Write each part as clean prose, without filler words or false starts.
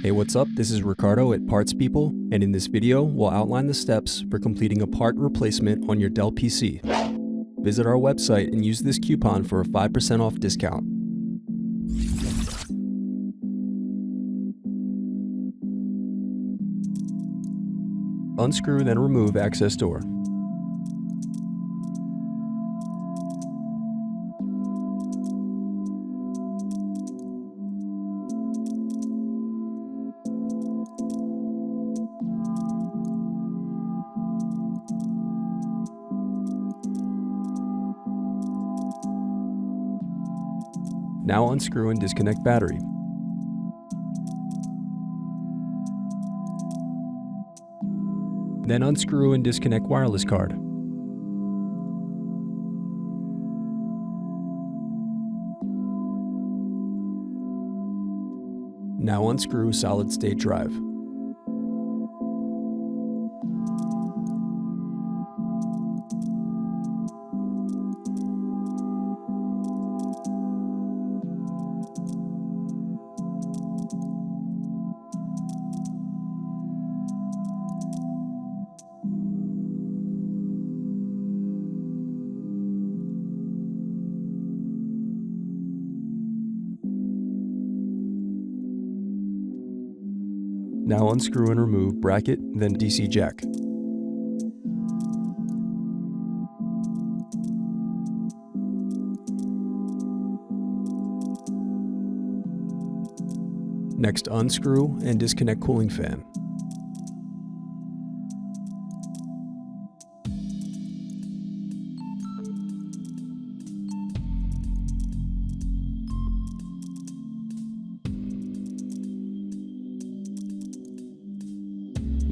Hey, what's up? This is Ricardo at Parts People, and in this video, we'll outline the steps for completing a part replacement on your Dell PC. Visit our website and use this coupon for a 5% off discount. Unscrew, then remove access door. Now unscrew and disconnect battery. Then unscrew and disconnect wireless card. Now unscrew solid state drive. Now unscrew and remove bracket, then DC jack. Next, unscrew and disconnect cooling fan.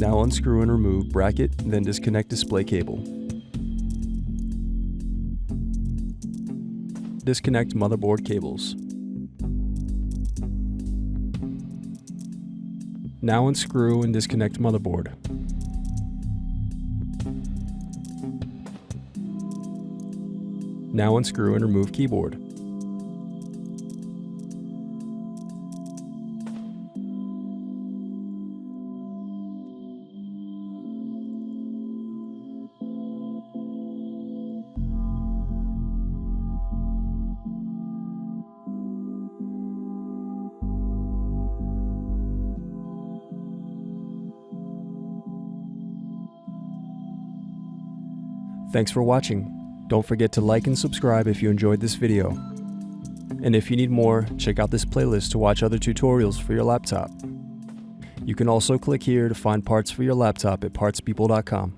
Now unscrew and remove bracket, then disconnect display cable. Disconnect motherboard cables. Now unscrew and disconnect motherboard. Now unscrew and remove keyboard. Thanks for watching. Don't forget to like and subscribe if you enjoyed this video. And if you need more, check out this playlist to watch other tutorials for your laptop. You can also click here to find parts for your laptop at partspeople.com.